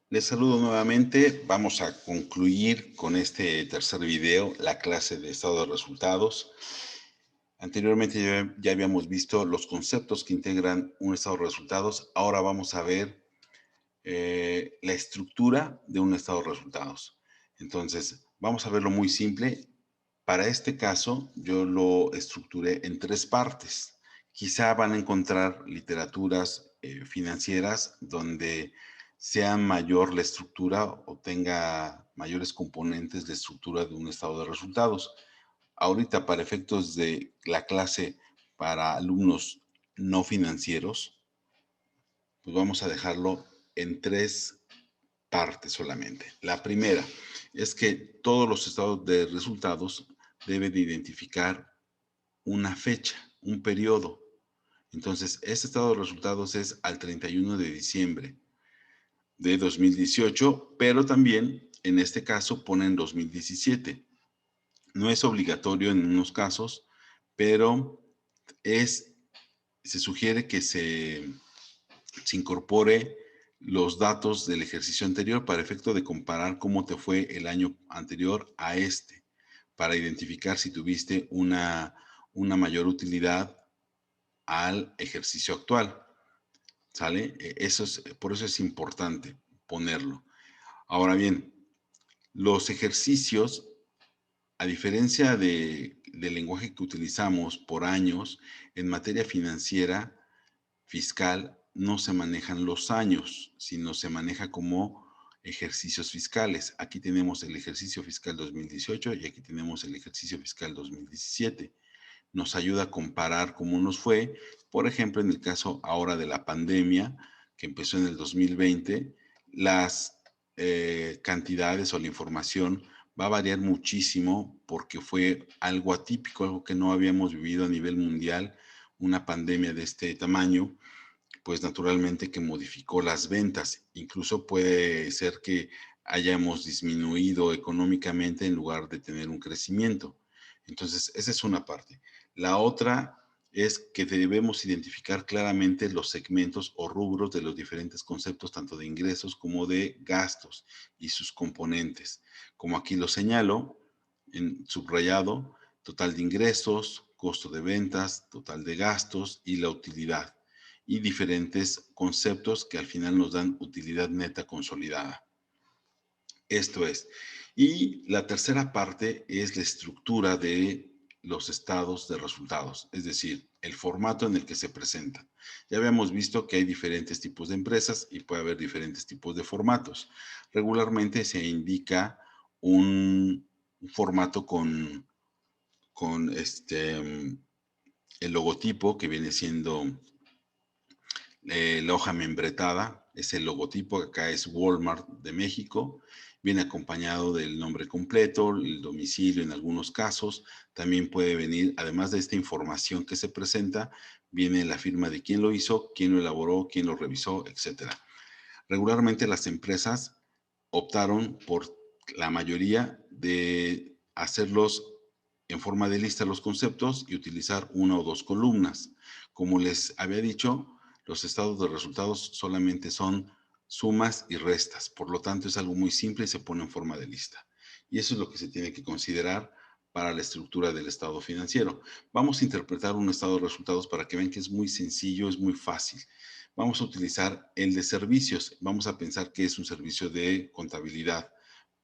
Les saludo nuevamente. Vamos a concluir con este tercer video la clase de estado de resultados. Anteriormente ya habíamos visto los conceptos que integran un estado de resultados. Ahora vamos a ver la estructura de un estado de resultados. Entonces, vamos a verlo muy simple. Para este caso, yo lo estructuré en tres partes. Quizá van a encontrar literaturas financieras donde sea mayor la estructura o tenga mayores componentes de estructura de un estado de resultados. Ahorita, para efectos de la clase para alumnos no financieros, pues vamos a dejarlo en tres partes solamente. La primera es que todos los estados de resultados deben de identificar una fecha, un periodo. Entonces, este estado de resultados es al 31 de diciembre de 2018, pero también en este caso ponen 2017. No es obligatorio en unos casos, pero se sugiere que se incorpore los datos del ejercicio anterior para efecto de comparar cómo te fue el año anterior a este, para identificar si tuviste una mayor utilidad al ejercicio actual. ¿Sale? Por eso es importante ponerlo. Ahora bien, los ejercicios, a diferencia del lenguaje que utilizamos por años, en materia financiera, fiscal, no se manejan los años, sino se maneja como ejercicios fiscales. Aquí tenemos el ejercicio fiscal 2018 y aquí tenemos el ejercicio fiscal 2017. Nos ayuda a comparar cómo nos fue. Por ejemplo, en el caso ahora de la pandemia, que empezó en el 2020, las cantidades o la información va a variar muchísimo porque fue algo atípico, algo que no habíamos vivido a nivel mundial, una pandemia de este tamaño, pues naturalmente que modificó las ventas. Incluso puede ser que hayamos disminuido económicamente en lugar de tener un crecimiento. Entonces, esa es una parte. La otra es que debemos identificar claramente los segmentos o rubros de los diferentes conceptos, tanto de ingresos como de gastos y sus componentes. Como aquí lo señalo, en subrayado, total de ingresos, costo de ventas, total de gastos y la utilidad, y diferentes conceptos que al final nos dan utilidad neta consolidada. Esto es. Y la tercera parte es la estructura de los estados de resultados, es decir, el formato en el que se presentan. Ya habíamos visto que hay diferentes tipos de empresas y puede haber diferentes tipos de formatos. Regularmente se indica un formato con el logotipo que viene siendo la hoja membretada, es el logotipo, acá es Walmart de México, viene acompañado del nombre completo, el domicilio en algunos casos, también puede venir, además de esta información que se presenta, viene la firma de quién lo hizo, quién lo elaboró, quién lo revisó, etcétera. Regularmente las empresas optaron por la mayoría de hacerlos en forma de lista los conceptos y utilizar una o dos columnas. Como les había dicho, los estados de resultados solamente son sumas y restas, por lo tanto es algo muy simple y se pone en forma de lista. Y eso es lo que se tiene que considerar para la estructura del estado financiero. Vamos a interpretar un estado de resultados para que vean que es muy sencillo, es muy fácil. Vamos a utilizar el de servicios. Vamos a pensar que es un servicio de contabilidad.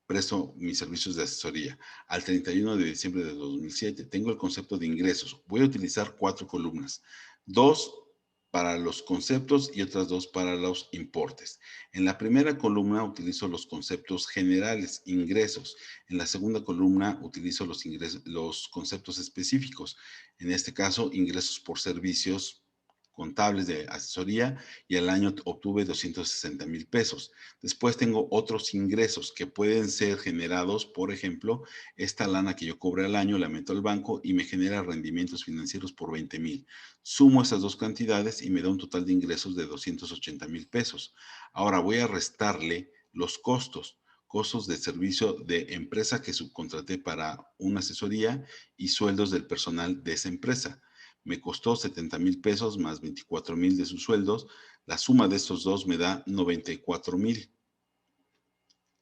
Presto mis servicios de asesoría. Al 31 de diciembre de 2007 tengo el concepto de ingresos. Voy a utilizar cuatro columnas. Dos para los conceptos y otras dos para los importes. En la primera columna utilizo los conceptos generales, ingresos. En la segunda columna utilizo los conceptos específicos. En este caso, ingresos por servicios contables de asesoría y al año obtuve 260,000 pesos. Después tengo otros ingresos que pueden ser generados, por ejemplo, esta lana que yo cobré al año la meto al banco y me genera rendimientos financieros por 20,000. Sumo esas dos cantidades y me da un total de ingresos de 280,000 pesos. Ahora voy a restarle los costos de servicio de empresa que subcontraté para una asesoría y sueldos del personal de esa empresa. Me costó 70,000 pesos más 24,000 de sus sueldos. La suma de estos dos me da 94,000.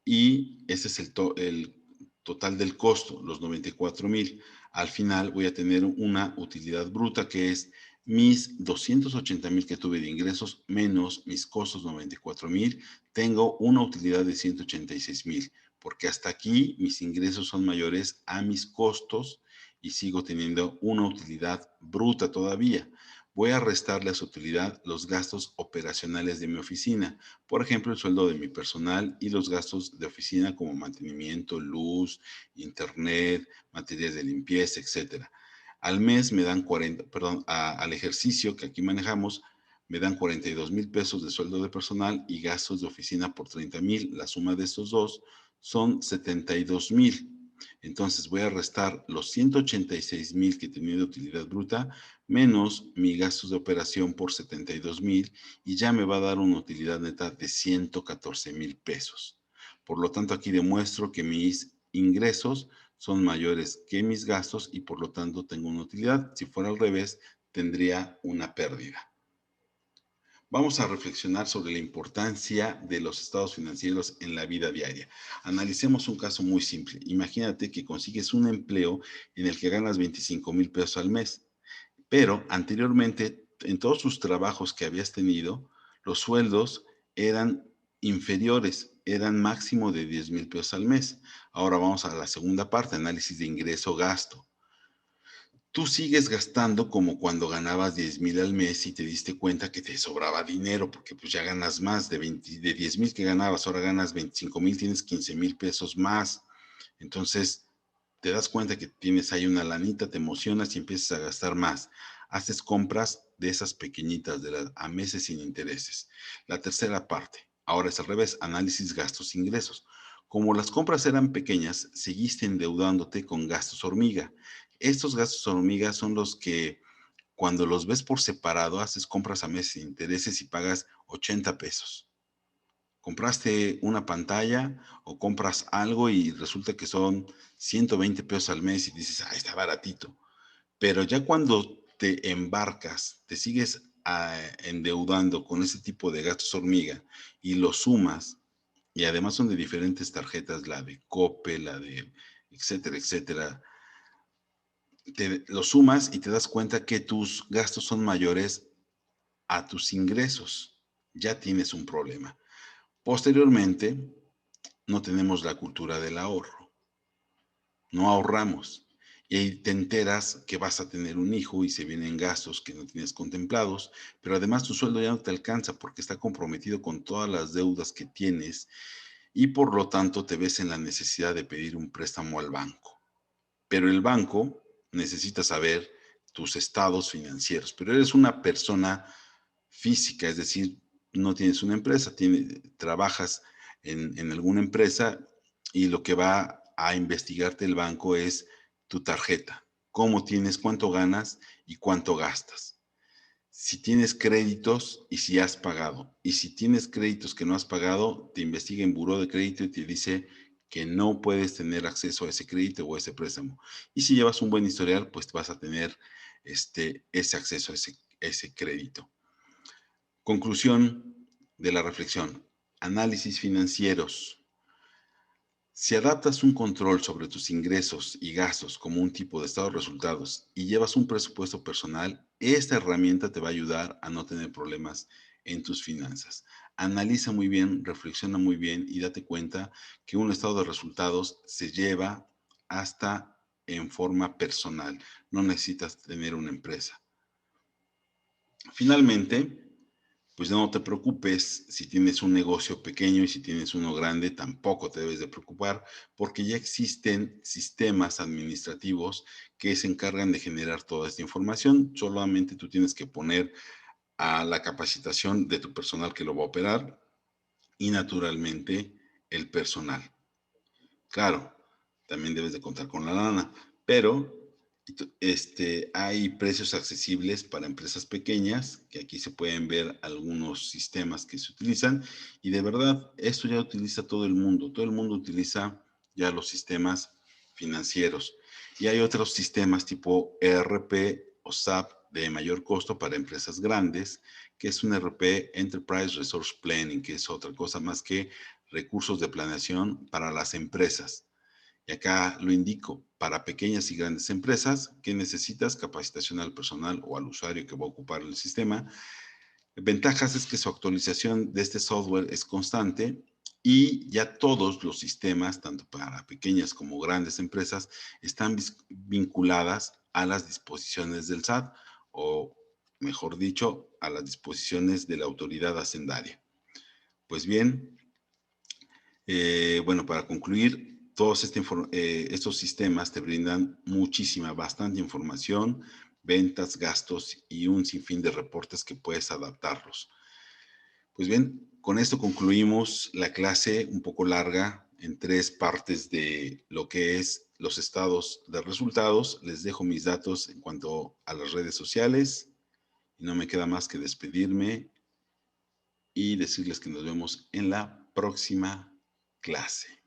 y ese es el total del costo, los 94,000. Al final voy a tener una utilidad bruta que es mis 280,000 que tuve de ingresos menos mis costos 94,000. Tengo una utilidad de 186,000, porque hasta aquí mis ingresos son mayores a mis costos y sigo teniendo una utilidad bruta todavía. Voy a restarle a su utilidad los gastos operacionales de mi oficina, por ejemplo, el sueldo de mi personal y los gastos de oficina como mantenimiento, luz, internet, materias de limpieza, etcétera. Al mes me dan 40, perdón, al ejercicio que aquí manejamos, me dan 42,000 pesos de sueldo de personal y gastos de oficina por 30,000. La suma de estos dos son 72,000. Entonces voy a restar los 186,000 que tenía de utilidad bruta menos mis gastos de operación por 72,000 y ya me va a dar una utilidad neta de 114,000 pesos. Por lo tanto, aquí demuestro que mis ingresos son mayores que mis gastos y por lo tanto tengo una utilidad. Si fuera al revés, tendría una pérdida. Vamos a reflexionar sobre la importancia de los estados financieros en la vida diaria. Analicemos un caso muy simple. Imagínate que consigues un empleo en el que ganas 25,000 pesos al mes, pero anteriormente, en todos sus trabajos que habías tenido, los sueldos eran inferiores, eran máximo de 10,000 pesos al mes. Ahora vamos a la segunda parte, análisis de ingreso-gasto. Tú sigues gastando como cuando ganabas 10,000 al mes y te diste cuenta que te sobraba dinero, porque pues ya ganas más de 10,000 que ganabas, ahora ganas 25,000, tienes 15,000 pesos más. Entonces, te das cuenta que tienes ahí una lanita, te emocionas y empiezas a gastar más. Haces compras de esas pequeñitas, a meses sin intereses. La tercera parte, ahora es al revés, análisis gastos-ingresos. Como las compras eran pequeñas, seguiste endeudándote con gastos hormiga. Estos gastos hormiga son los que cuando los ves por separado, haces compras a meses sin intereses y pagas 80 pesos. Compraste una pantalla o compras algo y resulta que son 120 pesos al mes y dices, ah, está baratito. Pero ya cuando te embarcas, te sigues endeudando con ese tipo de gastos hormiga y los sumas, y además son de diferentes tarjetas, la de Coppel, la de etcétera, etcétera, lo sumas y te das cuenta que tus gastos son mayores a tus ingresos. Ya tienes un problema. Posteriormente, no tenemos la cultura del ahorro, no ahorramos. Y ahí te enteras que vas a tener un hijo y se vienen gastos que no tienes contemplados, pero además tu sueldo ya no te alcanza porque está comprometido con todas las deudas que tienes y por lo tanto te ves en la necesidad de pedir un préstamo al banco. Pero el banco necesita saber tus estados financieros, pero eres una persona física, es decir, no tienes una empresa, trabajas en alguna empresa y lo que va a investigarte el banco es tu tarjeta, cómo tienes, cuánto ganas y cuánto gastas. Si tienes créditos y si has pagado. Y si tienes créditos que no has pagado, te investiga en buró de crédito y te dice que no puedes tener acceso a ese crédito o a ese préstamo. Y si llevas un buen historial, pues vas a tener ese acceso a ese crédito. Conclusión de la reflexión. Análisis financieros. Si adaptas un control sobre tus ingresos y gastos como un tipo de estado de resultados y llevas un presupuesto personal, esta herramienta te va a ayudar a no tener problemas en tus finanzas. Analiza muy bien, reflexiona muy bien y date cuenta que un estado de resultados se lleva hasta en forma personal. No necesitas tener una empresa. Finalmente, pues no te preocupes si tienes un negocio pequeño y si tienes uno grande, tampoco te debes de preocupar porque ya existen sistemas administrativos que se encargan de generar toda esta información. Solamente tú tienes que poner a la capacitación de tu personal que lo va a operar y naturalmente el personal. Claro, también debes de contar con la lana, pero hay precios accesibles para empresas pequeñas, que aquí se pueden ver algunos sistemas que se utilizan, y de verdad, esto ya utiliza todo el mundo utiliza ya los sistemas financieros. Y hay otros sistemas tipo ERP o SAP de mayor costo para empresas grandes, que es un ERP Enterprise Resource Planning, que es otra cosa más que recursos de planeación para las empresas. Y acá lo indico, para pequeñas y grandes empresas, ¿qué necesitas? Capacitación al personal o al usuario que va a ocupar el sistema. Ventajas es que su actualización de este software es constante y ya todos los sistemas, tanto para pequeñas como grandes empresas, están vinculadas a las disposiciones del SAT o, mejor dicho, a las disposiciones de la autoridad hacendaria. Pues bien, bueno, para concluir, todos estos sistemas te brindan muchísima, bastante información, ventas, gastos y un sinfín de reportes que puedes adaptarlos. Pues bien, con esto concluimos la clase un poco larga en 3 partes de lo que es los estados de resultados. Les dejo mis datos en cuanto a las redes sociales y no me queda más que despedirme y decirles que nos vemos en la próxima clase.